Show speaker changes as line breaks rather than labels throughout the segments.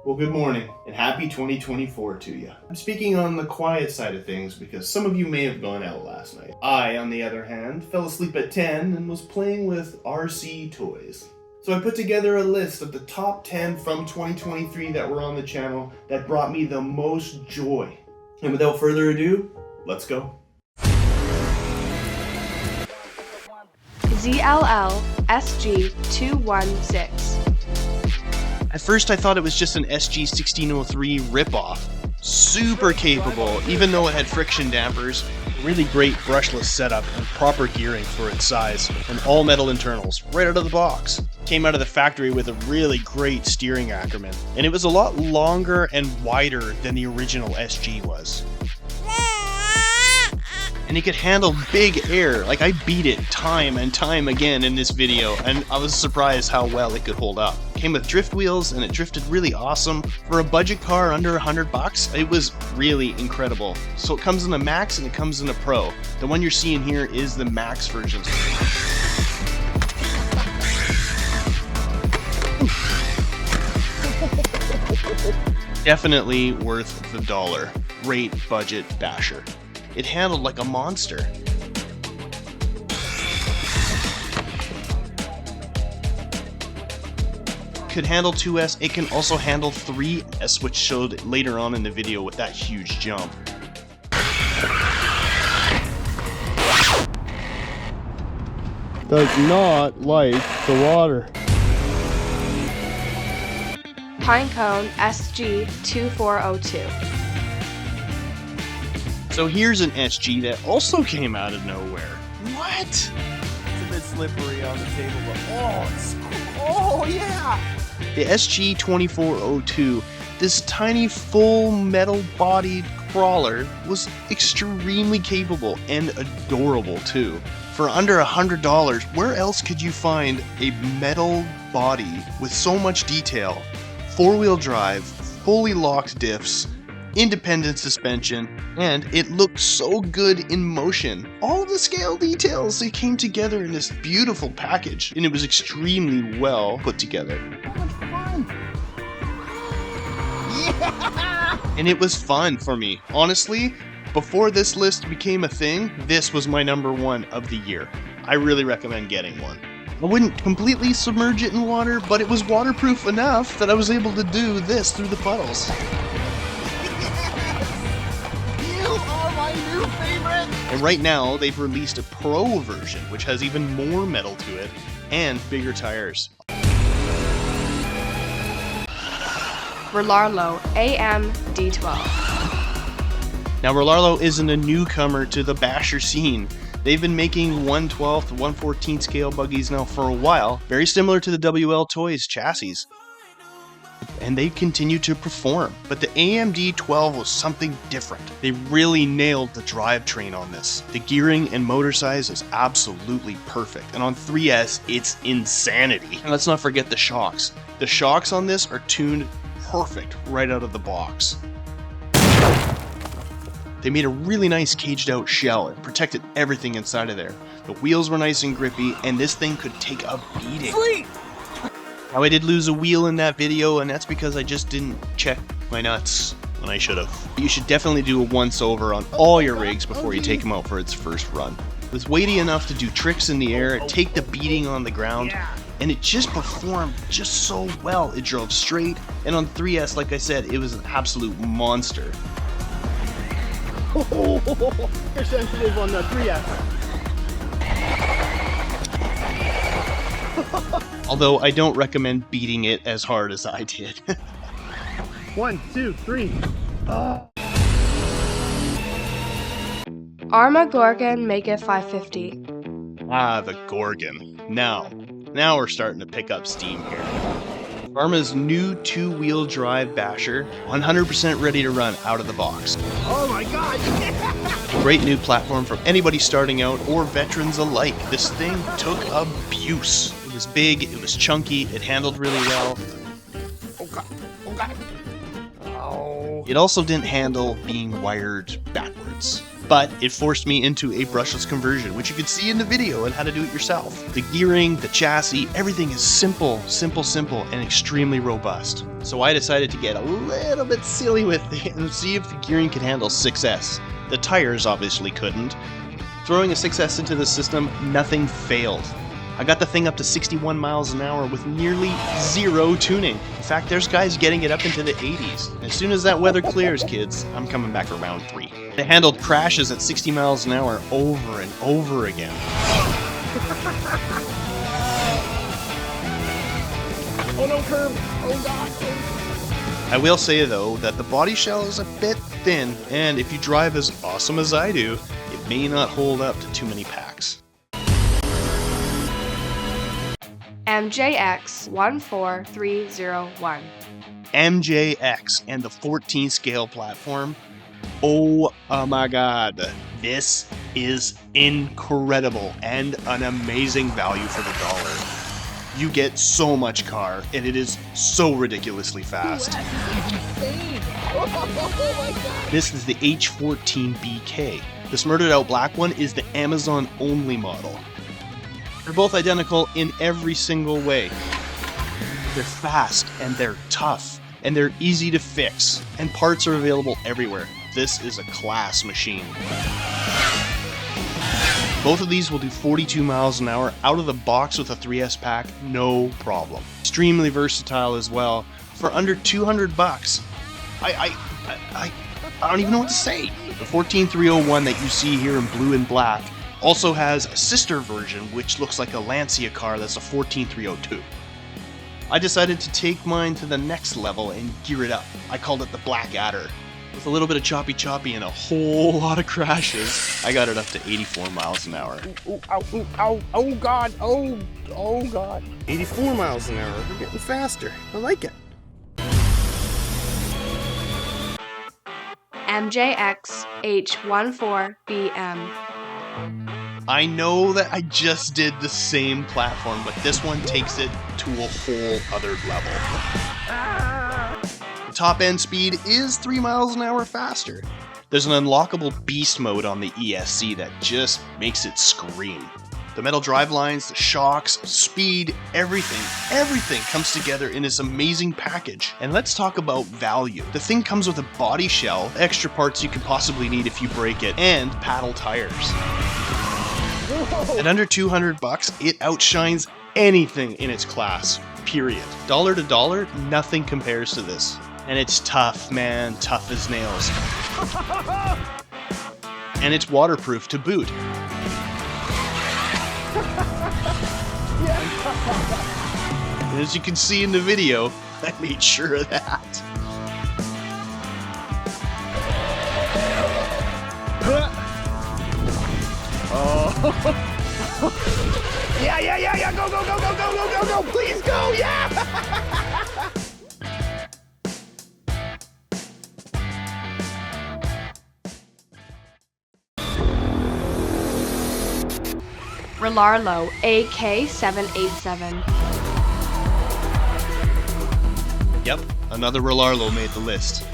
Well, good morning and happy 2024 to you. I'm speaking on the quiet side of things because some of you may have gone out last night. I, on the other hand, fell asleep at 10 and was playing with RC toys. So I put together a list of the top 10 from 2023 that were on the channel that brought me the most joy. And without further ado, let's go.
ZLL SG216.
At first I thought it was just an SG1603 ripoff. Super capable, even though it had friction dampers, really great brushless setup and proper gearing for its size, and all metal internals right out of the box. Came out of the factory with a really great steering Arrma, and it was a lot longer and wider than the original SG was. And it could handle big air. Like, I beat it time and time again in this video, and I was surprised how well it could hold up. Came with drift wheels, and it drifted really awesome. For a budget car under $100, it was really incredible. So it comes in a Max and it comes in a Pro. The one you're seeing here is the Max version. Definitely worth the dollar. Great budget basher. It handled like a monster. Could handle 2S, it can also handle 3S, which showed later on in the video with that huge jump.
Does not like the water.
Pinecone SG2402.
So here's an SG that also came out of nowhere. What?
It's a bit slippery on the table, but oh yeah!
The SG2402, this tiny full metal bodied crawler, was extremely capable and adorable too. For under $100, where else could you find a metal body with so much detail, 4-wheel drive, fully locked diffs, independent suspension, and it looked so good in motion. All the scale details, they came together in this beautiful package, and it was extremely well put together.
So much fun! Yeah!
And it was fun for me. Honestly, before this list became a thing, this was my #1 of the year. I really recommend getting one. I wouldn't completely submerge it in water, but it was waterproof enough that I was able to do this through the puddles. And right now, they've released a Pro version, which has even more metal to it, and bigger tires.
Rlaarlo D12.
Now, Rlaarlo isn't a newcomer to the basher scene. They've been making 1/12 to 1/14 scale buggies now for a while, very similar to the WL Toys chassis. And they continue to perform. But the AMD12 was something different. They really nailed the drivetrain on this. The gearing and motor size is absolutely perfect. And on 3S, it's insanity. And let's not forget the shocks. The shocks on this are tuned perfect right out of the box. They made a really nice caged out shell and protected everything inside of there. The wheels were nice and grippy, and this thing could take a beating.
Sweet!
Now, I did lose a wheel in that video, and that's because I just didn't check my nuts when I should have. You should definitely do a once-over on all your rigs before you take them out for its first run. It was weighty enough to do tricks in the air, take the beating on the ground, and it just performed just so well. It drove straight, and on 3S, like I said, it was an absolute monster.
You're sensitive on the 3S.
Although I don't recommend beating it as hard as I did.
1, 2, 3.
Arrma Gorgon Make It 550.
Ah, the Gorgon. Now we're starting to pick up steam here. Arrma's new 2-wheel drive basher, 100% ready to run out of the box.
Oh my god!
A great new platform for anybody starting out or veterans alike. This thing took abuse. It was big, it was chunky, it handled really well.
Oh god! Oh god! Oh.
It also didn't handle being wired backwards. but it forced me into a brushless conversion, which you can see in the video on how to do it yourself. The gearing, the chassis, everything is simple, and extremely robust. So I decided to get a little bit silly with it and see if the gearing could handle 6S. The tires obviously couldn't. Throwing a 6S into the system, nothing failed. I got the thing up to 61 miles an hour with nearly zero tuning. In fact, there's guys getting it up into the 80s. As soon as that weather clears, kids, I'm coming back for round 3. It handled crashes at 60 miles an hour over and over again.
Oh no, curb! Oh god!
I will say though that the body shell is a bit thin, and if you drive as awesome as I do, it may not hold up to too many packs.
MJX 14301.
MJX and the 14 scale platform. Oh my god, this is incredible and an amazing value for the dollar. You get so much car, and it is so ridiculously fast. This is the H14BK. This murdered out black one is the Amazon only model. They're both identical in every single way. They're fast, and they're tough, and they're easy to fix, and parts are available everywhere. This is a class machine. Both of these will do 42 miles an hour out of the box with a 3S pack, no problem. Extremely versatile as well. For under 200 bucks, I don't even know what to say. The 14301 that you see here in blue and black also has a sister version which looks like a Lancia car that's a 14302. I decided to take mine to the next level and gear it up. I called it the Black Adder. With a little bit of choppy and a whole lot of crashes, I got it up to 84 miles an hour.
Ooh, ow, ooh, ow, oh god, oh god. 84 miles an hour, we're getting faster. I like it.
MJX H14BM.
I know that I just did the same platform, but this one takes it to a whole other level. The top end speed is 3 miles an hour faster. There's an unlockable beast mode on the ESC that just makes it scream. The metal drive lines, the shocks, speed, everything comes together in this amazing package. And let's talk about value. The thing comes with a body shell, extra parts you could possibly need if you break it, and paddle tires. At under 200 bucks, it outshines anything in its class, period. Dollar to dollar, nothing compares to this. And it's tough, man, tough as nails. And it's waterproof to boot. And as you can see in the video, I made sure of that.
Yeah, go, please go, yeah!
Rlaarlo AK 787.
Yep, another Rlaarlo made the list.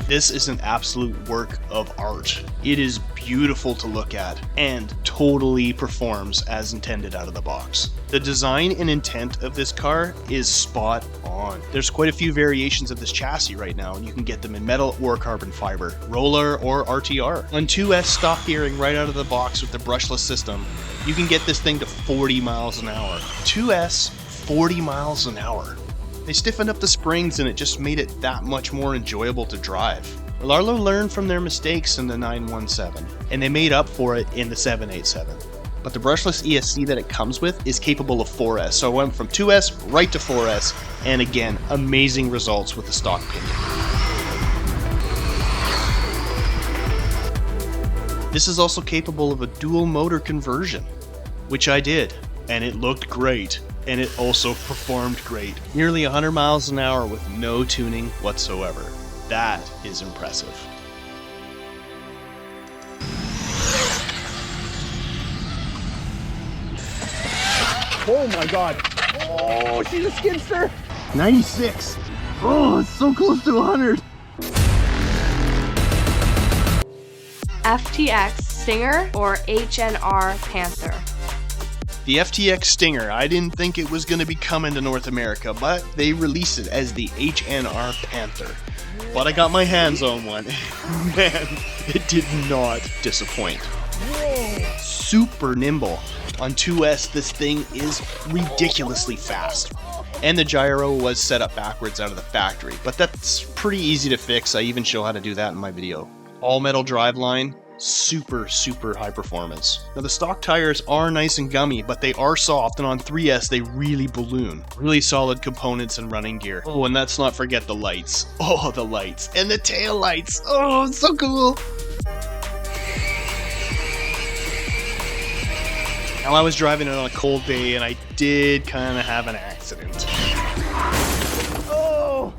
This is an absolute work of art. It is beautiful to look at and totally performs as intended out of the box. The design and intent of this car is spot on. There's quite a few variations of this chassis right now, and you can get them in metal or carbon fiber, roller or RTR. On 2S stock gearing right out of the box with the brushless system, you can get this thing to 40 miles an hour. 2S, 40 miles an hour. They stiffened up the springs and it just made it that much more enjoyable to drive. Rlaarlo learned from their mistakes in the 917, and they made up for it in the 787. But the brushless ESC that it comes with is capable of 4S, so I went from 2S right to 4S, and again, amazing results with the stock pinion. This is also capable of a dual motor conversion, which I did, and it looked great. And it also performed great. Nearly 100 miles an hour with no tuning whatsoever. That is impressive.
Oh my god. Oh, she's a skidster. 96. Oh, it's so close to 100.
FTX Stinger or HNR Panther?
The FTX Stinger, I didn't think it was going to be coming to North America, but they released it as the HNR Panther. But I got my hands on one. Man, it did not disappoint. Super nimble. On 2S, this thing is ridiculously fast. And the gyro was set up backwards out of the factory, but that's pretty easy to fix. I even show how to do that in my video. All metal driveline, super high performance. Now the stock tires are nice and gummy, but they are soft, and on 3S they really balloon. Really solid components and running gear. Oh, and let's not forget the lights. Oh, the lights. And the tail lights. Oh, it's so cool. Now I was driving it on a cold day and I did kind of have an accident. Oh!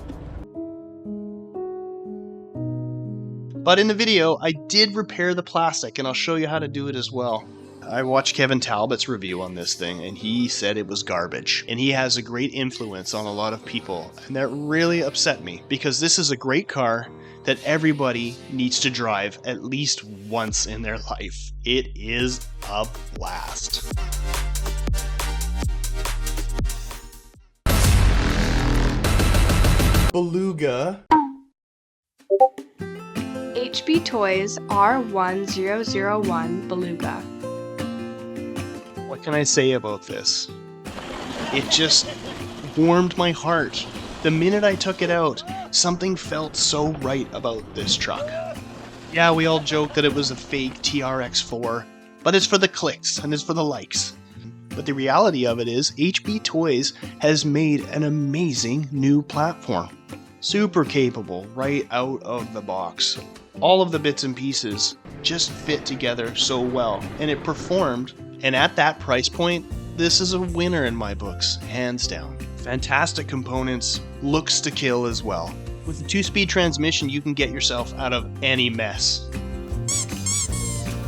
But in the video, I did repair the plastic, and I'll show you how to do it as well. I watched Kevin Talbot's review on this thing, and he said it was garbage. And he has a great influence on a lot of people, and that really upset me, because this is a great car that everybody needs to drive at least once in their life. It is a blast.
Beluga.
HB Toys R1001 Beluga.
What can I say about this? It just warmed my heart. The minute I took it out, something felt so right about this truck. Yeah, we all joked that it was a fake TRX4, but it's for the clicks and it's for the likes. But the reality of it is, HB Toys has made an amazing new platform. Super capable right out of the box. All of the bits and pieces just fit together so well, and it performed, and at that price point, this is a winner in my books, hands down. Fantastic components, looks to kill as well. With a 2-speed transmission, you can get yourself out of any mess.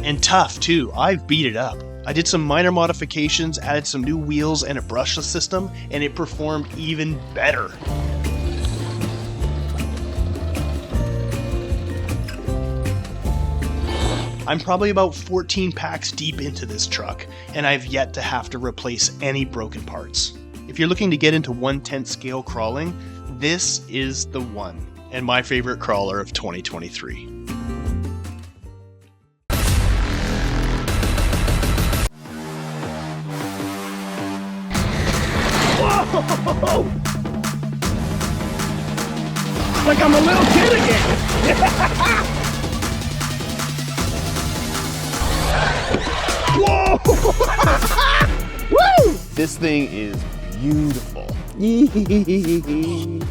And tough too, I've beat it up. I did some minor modifications, added some new wheels and a brushless system, and it performed even better. I'm probably about 14 packs deep into this truck, and I've yet to have to replace any broken parts. If you're looking to get into 1/10 scale crawling, this is the one, and my favorite crawler of 2023.
Whoa! Like I'm a little kid again! Whoa! Woo! This thing is beautiful.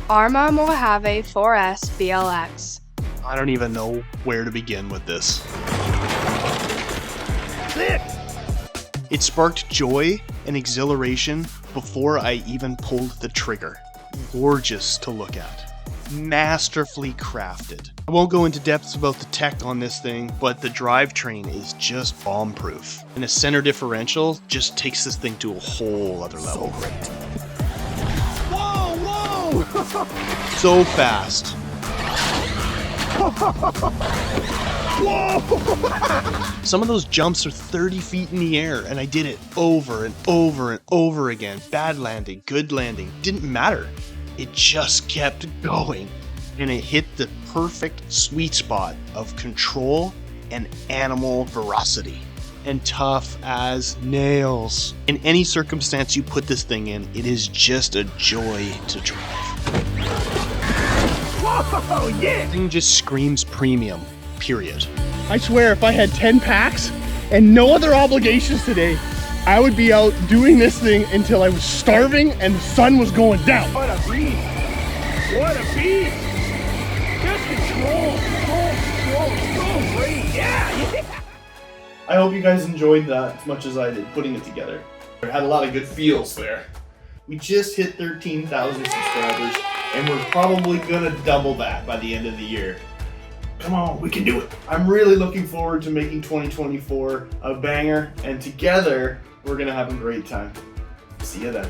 Arrma Mojave 4S BLX.
I don't even know where to begin with this.
Sick!
It sparked joy and exhilaration before I even pulled the trigger. Gorgeous to look at. Masterfully crafted. I won't go into depths about the tech on this thing, but the drivetrain is just bomb-proof. And a center differential just takes this thing to a whole other level.
So great. Whoa, whoa!
So fast.
Whoa!
Some of those jumps are 30 feet in the air, and I did it over and over and over again. Bad landing, good landing, didn't matter. It just kept going, and it hit the perfect sweet spot of control and animal ferocity, and tough as nails. In any circumstance you put this thing in, it is just a joy to drive.
Whoa, yeah!
The thing just screams premium, period.
I swear, if I had 10 packs and no other obligations today, I would be out doing this thing until I was starving and the sun was going down. What a beast! What a beast! Just control, so great, yeah!
I hope you guys enjoyed that as much as I did putting it together. I had a lot of good feels there. We just hit 13,000 subscribers, and we're probably gonna double that by the end of the year. Come on, we can do it. I'm really looking forward to making 2024 a banger, and together, we're gonna have a great time. See you then.